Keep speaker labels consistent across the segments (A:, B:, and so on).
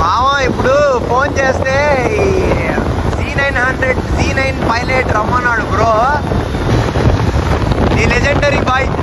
A: మామ ఇప్పుడు ఫోన్ చేస్తే Z900 Z9 పైలట్ రమ్మన్నాడు బ్రో, ఈ లెజెండరీ బైక్.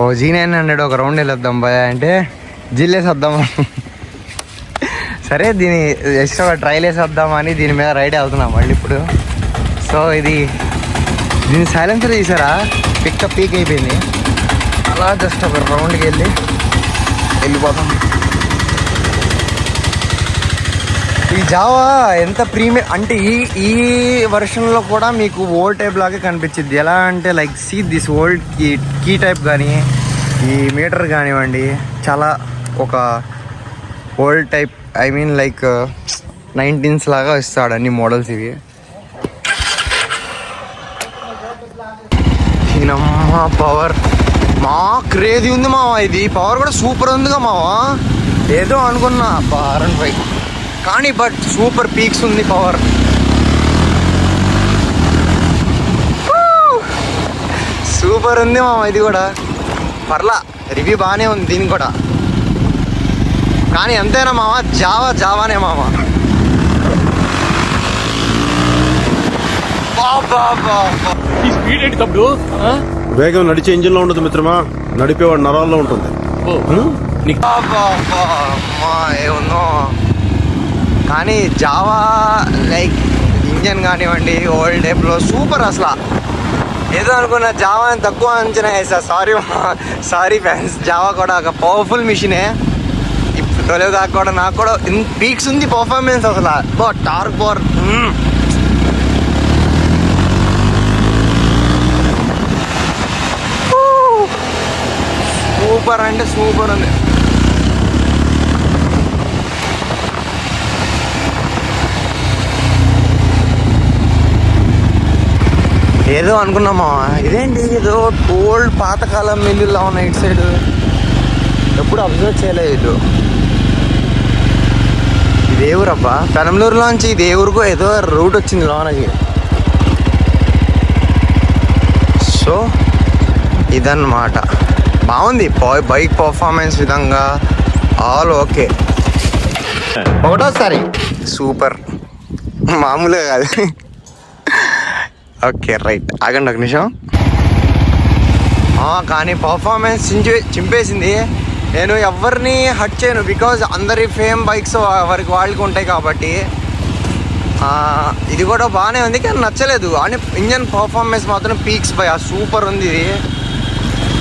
A: ఓ Z900 ఒక రౌండ్ వెళ్ళొద్దాం భయ అంటే జిల్లేసి వద్దాం. సరే దీని జస్ట్ ఒక ట్రైల్ వేసి వద్దామని దీని మీద రైడ్ అవుతున్నాం మళ్ళీ ఇప్పుడు. సో ఇది దీని సైలెన్సర్ తీసారా, పికప్ పీక్ అయిపోయింది. అలా జస్ట్ ఒక రౌండ్కి వెళ్ళిపోతాం. ఈ జావా ఎంత ప్రీమియం అంటే ఈ వర్షన్లో కూడా మీకు ఓల్డ్ టైప్ లాగే కనిపించింది. ఎలా అంటే like see this old key type కానీ ఈ మీటర్ కానివ్వండి చాలా ఒక old type, I mean like 19s లాగా ఇస్తాడు అన్ని మోడల్స్ ఇవి. పవర్ మా క్రేజీ ఉంది మావా, ఇది పవర్ కూడా సూపర్ ఉందిగా మావా. ఏదో అనుకున్నా R15 కానీ బట్ సూపర్ పీక్స్ ఉంది పవర్. సూపర్ ఉంది మామ, ఇది కూడా పర్లా రివ్యూ బాగానే ఉంది దీనికి కూడా. కానీ ఎంతైనా మామ జావానే మామ.
B: వేగం నడిచే ఇంజిన్ లో ఉండదు మిత్రమా, నడిపేవాడు నరాల్లో ఉంటుంది.
A: ఏముందో కానీ జావా లైక్ ఇంజన్ కానివ్వండి ఓల్డ్ టైప్లో సూపర్. అసలు ఏదో అనుకున్న జావా అని తక్కువ అంచనా వేసా. సారీ ఫ్యాన్స్, జావా కూడా ఒక పవర్ఫుల్ మిషనే. ఇప్పుడు తొలగి దాకా కూడా నాకు కూడా పీక్స్ ఉంది పర్ఫార్మెన్స్. అసలు టార్క్ పవర్ సూపర్ అంటే సూపర్ ఉంది. ఏదో అనుకున్నామా, ఇదేంటి ఏదో ఓల్డ్ పాతకాలం మిల్లులా ఉన్నాయి ఇటు సైడ్, ఎప్పుడు అబ్జర్వ్ చేయలేదు. ఇది ఏ ఊరబ్బా? పెనంలూరులోంచి ఇది ఏ ఊరుకో ఏదో రూట్ వచ్చింది లోనకి. సో ఇదన్నమాట, బాగుంది బైక్ పర్ఫార్మెన్స్ విధంగా ఆల్ ఓకే. ఒకటోసారి సూపర్, మామూలుగా కాదు. ఓకే రైట్, ఆగండి ఒక నిమిషం. కానీ పర్ఫార్మెన్స్ చింపేసింది. నేను ఎవరిని హట్ చేయను, బికాజ్ అందరి ఫేమ్ బైక్స్ వాళ్ళకి ఉంటాయి కాబట్టి. ఇది కూడా బాగానే ఉంది కానీ నచ్చలేదు. అని ఇంజన్ పర్ఫార్మెన్స్ మాత్రం పీక్స్ బై సూపర్ ఉంది ఇది.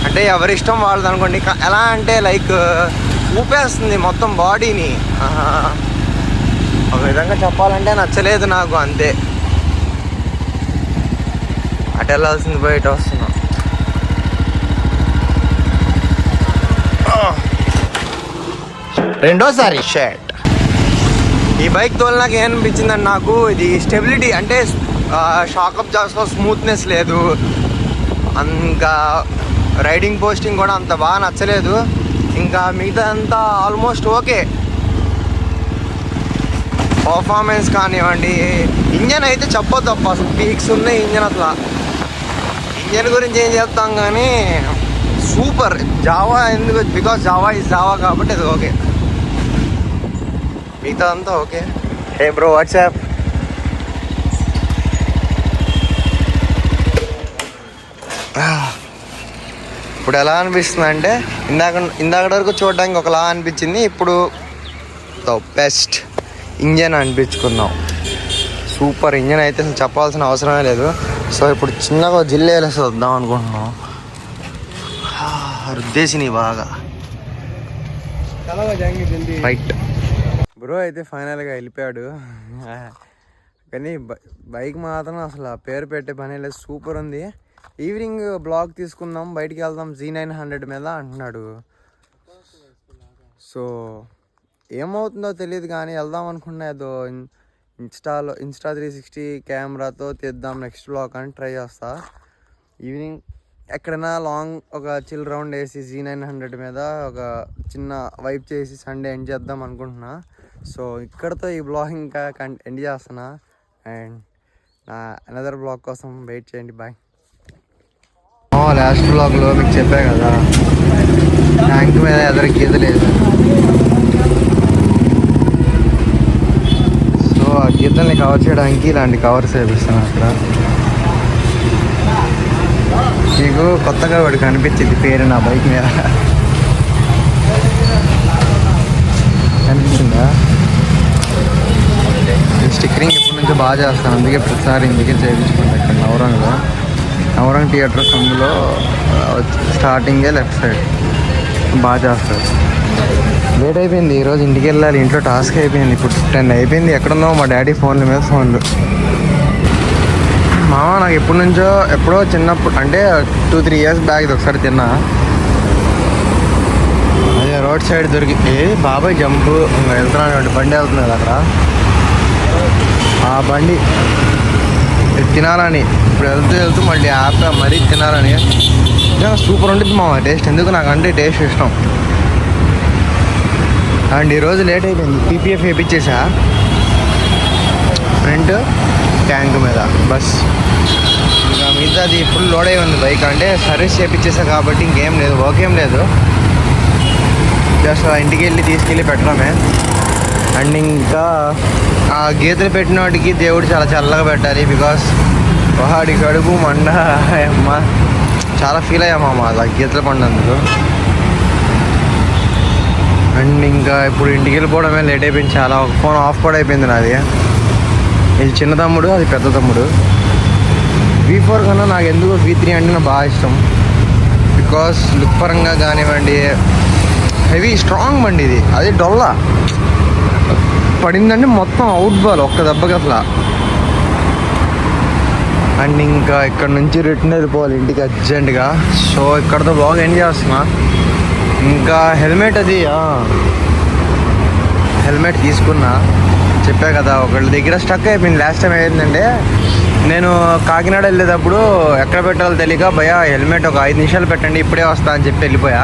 A: అంటే ఎవరి ఇష్టం వాళ్ళది అనుకోండి. ఎలా అంటే లైక్ ఊపేస్తుంది మొత్తం బాడీని. ఒక విధంగా చెప్పాలంటే నచ్చలేదు నాకు, అంతే. అటు వెళ్ళాల్సింది పోయి ఇటు వస్తున్నా. రెండోసారి షర్ట్ ఈ బైక్ తోలినాక ఏమనిపించిందండి నాకు, ఇది స్టెబిలిటీ అంటే షాకప్ జాస్లో స్మూత్నెస్ లేదు, ఇంకా రైడింగ్ పోస్టింగ్ కూడా అంత బాగా నచ్చలేదు. ఇంకా మిగతా అంతా ఆల్మోస్ట్ ఓకే. పర్ఫార్మెన్స్ కానివ్వండి, ఇంజన్ అయితే చెప్పొద్దు అప్ప, అసలు పీక్స్ ఉన్నాయి ఇంజన్. అసలు ఇంజన్ గురించి ఏం చెప్తాం కానీ సూపర్. జావా ఎందుకు, బికాస్ జావా ఇస్ జావా కాబట్టి అది ఓకే, మిగతా అంతా ఓకే. హే బ్రో, వాట్సాప్. ఇప్పుడు ఎలా అనిపిస్తుంది అంటే ఇందాక వరకు చూడడానికి ఒకలా అనిపించింది, ఇప్పుడు ద బెస్ట్ ఇంజన్ అనిపించుకున్నాం. సూపర్ ఇంజన్ అయితే అసలు చెప్పాల్సిన అవసరమే లేదు. సో ఇప్పుడు చిన్నగా జిల్లా వేసి వద్దాం అనుకుంటున్నాం. రుద్దేసిని బాగా రైట్. బ్రో అయితే ఫైనల్గా వెళ్ళిపోయాడు. కానీ బైక్ మాత్రం అసలు ఆ పేరు పెట్టే పని లేదు, సూపర్ ఉంది. ఈవినింగ్ బ్లాగ్ తీసుకుందాం, బయటికి వెళ్దాం Z900 మీద అంటున్నాడు. సో ఏమవుతుందో తెలియదు కానీ వెళ్దాం అనుకున్నా. ఏదో ఇన్స్టా 360 కెమెరాతో తీద్దాం నెక్స్ట్ బ్లాగ్ అని ట్రై చేస్తా. ఈవినింగ్ ఎక్కడైనా లాంగ్ ఒక చిల్ రౌండ్ వేసి Z900 మీద ఒక చిన్న వైప్ చేసి సండే ఎండ్ చేద్దాం అనుకుంటున్నా. సో ఇక్కడతో ఈ బ్లాగ్ ఇంకా ఎండ్ చేస్తున్నా. అండ్ నా అనదర్ బ్లాగ్ కోసం వెయిట్ చేయండి. బాయ్. లాస్ట్ బ్లాగ్లో మీకు చెప్పా కదా, ట్యాంక్ మీద ఎదర గీత లేదు. సో ఆ గీతల్ని కవర్ చేయడానికి ఇలాంటి కవర్స్ వేపిస్తాను అక్కడ. మీకు కొత్తగా వాడు కనిపించింది పేరు నా బైక్ మీద, కనిపించిందా? స్టిక్కరింగ్ ఎప్పటి నుంచో బాగా చేస్తాను, అందుకే ప్రతిసారి ఇందుకే చేయించుకుంటాను. ఇక్కడ నవరంగ్ థియేటర్స్ అందులో స్టార్టింగే లెఫ్ట్ సైడ్ బాగా చేస్తారు. లేట్ అయిపోయింది ఈరోజు, ఇంటికి వెళ్ళాలి. ఇంట్లో టాస్క్ అయిపోయింది. ఇప్పుడు 10 అయిపోయింది. ఎక్కడుందో మా డాడీ ఫోన్ల మీద ఫోన్లు. మామ నాకు ఎప్పుడో చిన్నప్పుడు అంటే 2-3 ఇయర్స్ బ్యాక్ ఇది ఒకసారి తిన్నా. అదే రోడ్ సైడ్ దొరికి బాబాయ్ జంపు వెళ్తున్నాను, బండి వెళ్తుంది కదా అక్కడ, ఆ బండి తినాలని ఇప్పుడు వెళ్తూ మళ్ళీ యాప్ మరీ తినాలని. సూపర్ ఉంటుంది మా టేస్ట్, ఎందుకు నాకంటే టేస్ట్ ఇష్టం. అండ్ ఈరోజు లేట్ అయిపోయింది. PPF వేయించేసా ఫ్రంట్ ట్యాంక్ మీద బస్. ఇంకా మిగతాది ఫుల్ లోడ్ అయి ఉంది బైక్. అంటే సర్వీస్ చేయించేసా కాబట్టి ఇంకేం లేదు, వర్క్ ఏం లేదు. జస్ట్ ఇంటికి వెళ్ళి తీసుకెళ్ళి పెట్టడమే. అండ్ ఇంకా ఆ గీతలు పెట్టిన వాటికి దేవుడు చాలా చల్లగా పెట్టాలి. బికాస్ వాడి కడుపు మండ అమ్మ చాలా ఫీల్ అయ్యామమ్మ అలా గీతలు పడినందుకు. అండ్ ఇంకా ఇప్పుడు ఇంటికి వెళ్ళిపోవడమే లేట్ అయిపోయింది చాలా. ఒక ఫోన్ ఆఫ్ కూడా అయిపోయింది నాది. ఇది చిన్న తమ్ముడు, అది పెద్ద తమ్ముడు. V4 కన్నా నాకు ఎందుకు V3 అంటే నాకు బాగా ఇష్టం. బికాస్ లుక్ పరంగా కానివ్వండి, హెవీ స్ట్రాంగ్ బండి ఇది. అది డొల్లా పడిందంటే మొత్తం అవుట్ బాల్ ఒక్క దెబ్బకి అసలు. అండ్ ఇంకా ఇక్కడ నుంచి రిటర్న్ వెళ్ళిపోవాలి ఇంటికి అర్జెంటుగా. సో ఇక్కడతో బాగా ఎంజాయ్ చేస్తున్నా. ఇంకా హెల్మెట్ తీసుకున్నా, చెప్పా కదా. ఒకళ్ళ దగ్గర స్టక్ అయిపోయింది. లాస్ట్ టైం ఏంటంటే నేను కాకినాడ వెళ్ళేటప్పుడు ఎక్కడ పెట్టాలో తెలియక భయ హెల్మెట్ ఒక 5 నిమిషాలు పెట్టండి ఇప్పుడే వస్తా అని చెప్పి వెళ్ళిపోయా.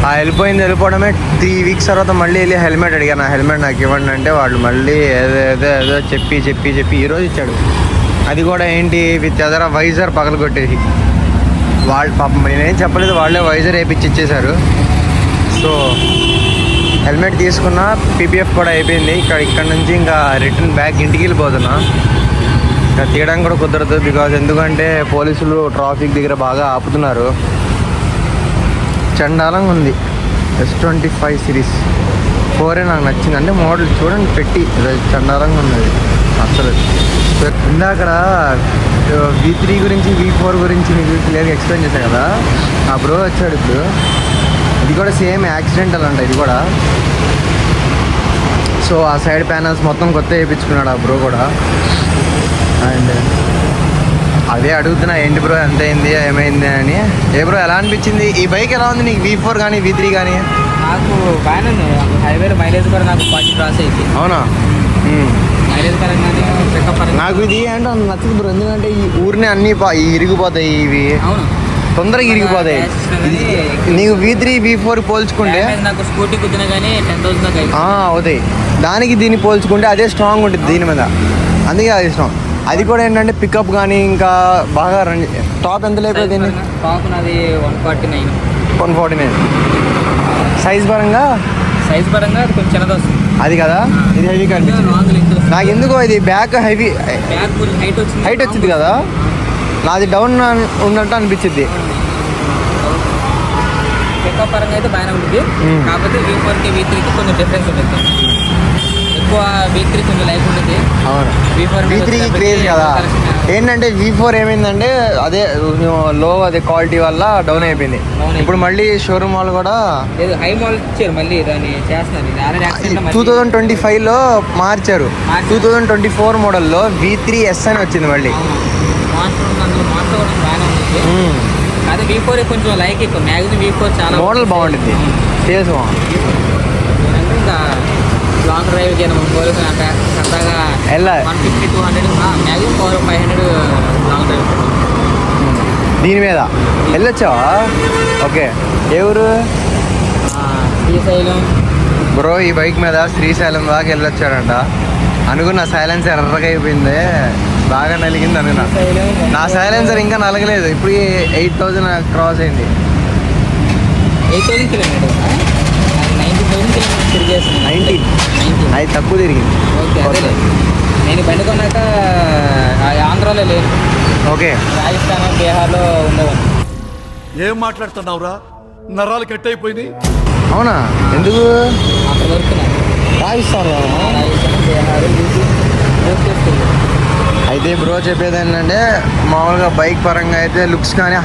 A: ఆ వెళ్ళిపోవడమే 3 వీక్స్ తర్వాత మళ్ళీ వెళ్ళి హెల్మెట్ అడిగాను. ఆ హెల్మెట్ నాకు ఇవ్వండి అంటే వాళ్ళు మళ్ళీ ఏదో చెప్పి ఈరోజు ఇచ్చాడు. అది కూడా ఏంటి విత్ ఎదర వైజర్ పగలగొట్టేసి. వాళ్ళు పాపం నేనేం చెప్పలేదు, వాళ్ళే వైజర్ వేయించి ఇచ్చేశారు. సో హెల్మెట్ తీసుకున్నా, PPF కూడా అయిపోయింది. ఇక్కడ నుంచి ఇంకా రిటర్న్ బ్యాక్ ఇంటికి వెళ్ళిపోతున్నా. ఇంకా తీయడానికి కూడా కుదరదు, బికాజ్ ఎందుకంటే పోలీసులు ట్రాఫిక్ దగ్గర బాగా ఆపుతున్నారు. చండాలంగా ఉంది. S25 సిరీస్ 4 నాకు నచ్చింది. అంటే మోడల్ చూడండి పెట్టి చండాలంగా ఉన్నది అసలు. ఇందాక V3 గురించి V4 గురించి మీకు క్లియర్గా ఎక్స్ప్లెయిన్ చేశాను కదా, ఆ బ్రో వచ్చాడు ఇప్పుడు. ఇది కూడా సేమ్ యాక్సిడెంటల్ అంట ఇది కూడా. సో ఆ సైడ్ ప్యానల్స్ మొత్తం కొత్త వేయించుకున్నాడు ఆ బ్రో కూడా. అండ్ అదే అడుగుతున్నా, ఏంటి బ్రో ఎంత అయింది ఏమైంది అని. ఏ బ్రో ఎలా అనిపించింది ఈ బైక్? ఎలా ఉంది నీకు V4 కానీ V3 కానీ?
C: నాకు బాగానే ఉంది. హైవేలో మైలేజ్ కూడా నాకు 40 క్రాస్ అయింది.
A: అవునా?
C: మైలేజ్ పరంగానే పికప్ పరంగా
A: నాకు ఇది ఏంటో నచ్చదు బ్రో. ఎందుకంటే ఈ ఊరిని అన్నీ ఇరిగిపోతాయి ఇవి,
C: అవును
A: తొందరగా ఇరిగిపోతాయి. నీకు V3 V4 పోల్చుకుంటే
C: నాకు స్కూటీ కుదిన కానీ 10,000 దాకా
A: అవుతాయి. దానికి దీన్ని పోల్చుకుంటే అదే స్ట్రాంగ్ ఉంటుంది దీని మీద, అందుకే అది ఇష్టం. అది కూడా ఏంటంటే పికప్ కానీ ఇంకా బాగా రన్. టాప్ ఎంత లేకపోతే
C: టాప్ నాది
A: 149. సైజ్ పరంగా
C: అది కొంచెం చిన్నది వస్తుంది.
A: అది కదా, ఇది హెవీ కనిపిస్తుంది నాకు. ఎందుకో ఇది బ్యాక్ హెవీ హైట్ వచ్చింది కదా, నాది డౌన్ ఉన్నట్టు అనిపించింది.
C: పికప్ పరంగా అయితే బాగానే ఉంటుంది. కాకపోతే V4కి V3కి కొంచెం డిఫరెన్స్ ఉంటుంది. ఎక్కువ V3 కొంచెం లైఫ్ ఉంటుంది.
A: అవును, V3 క్రేజ్ కదా. ఏంటంటే V4 ఏమైందంటే అదే లో అదే క్వాలిటీ వల్ల డౌన్ అయిపోయింది. ఇప్పుడు మళ్ళీ షోరూమ్ వాళ్ళు కూడా
C: లేదు హై మాల్ ఇచ్చారు మళ్ళీ దాన్ని చేస్తున్నారు.
A: 2025లో మార్చారు. 2024 మోడల్లో V3S అని వచ్చింది మళ్ళీ.
C: అదే V4 కొంచెం లైక్ ఎక్కువ మ్యాక్సిమం V4 చాలా
A: మోడల్ బాగుంటుంది, ఫేస్ బాగుంది.
C: ఇంకా లాంగ్ డ్రైవ్ సరదాగా
A: ఎలా
C: 150 200 మ్యాక్సిమం 500 లాంగ్ డ్రైవ్
A: దీని మీద వెళ్ళొచ్చావా? ఓకే, ఏ ఊరు
C: శ్రీశైలం
A: బ్రో? ఈ బైక్ మీద శ్రీశైలం దాకా వెళ్ళొచ్చాడంట. అనుకున్న సైలెన్సర్ ఎర్రగా అయిపోయింది, బాగా నలిగింది అనుకున్నా. నా సైలెన్సర్ ఇంకా నలగలేదు, ఇప్పుడు 8000 క్రాస్ అయింది.
C: 8000 కిలోమీటర్స్ 90,000 కిలోమీటర్స్ తిరిగేస్తుంది.
A: 19 అది తక్కువ తిరిగింది.
C: ఓకే అదే నేను బండి కొన్నాక ఆంధ్రాలో లేదు.
A: ఓకే,
C: రాజస్థాన్ బీహార్లో ఉండేవాడిని.
D: ఏం మాట్లాడుతున్నావురా? నరాలు కట్ అయిపోయింది.
A: అవునా? ఎందుకు?
C: అక్కడ దొరుకుతున్నాను.
A: రాజస్థాన్
C: రాజస్థాన్ బీహార్
A: అయితే బ్రో చెప్పేది ఏంటంటే మామూలుగా బైక్ పరంగా అయితే లుక్స్ కానీ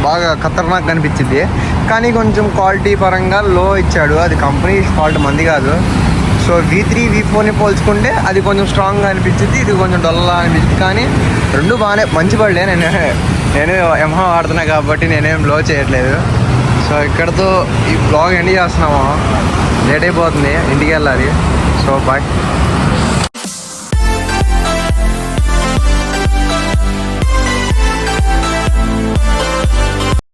A: బాగా ఖతర్నాక్ కనిపించింది, కానీ కొంచెం క్వాలిటీ పరంగా లో ఇచ్చాడు. అది కంపెనీ ఫాల్ట్, మంది కాదు. సో V3 V4ని పోల్చుకుంటే అది కొంచెం స్ట్రాంగ్గా అనిపించింది, ఇది కొంచెం డల్లా అనిపించింది. కానీ రెండు బాగానే మంచి పడలే. నేను యమహా వాడుతున్నా కాబట్టి నేనేం లో చేయట్లేదు. సో ఇక్కడతో ఈ బ్లాగ్ ఎండ్ చేస్తున్నాము, లేట్ అయిపోతుంది, ఇంటికి వెళ్ళాలి. So bye.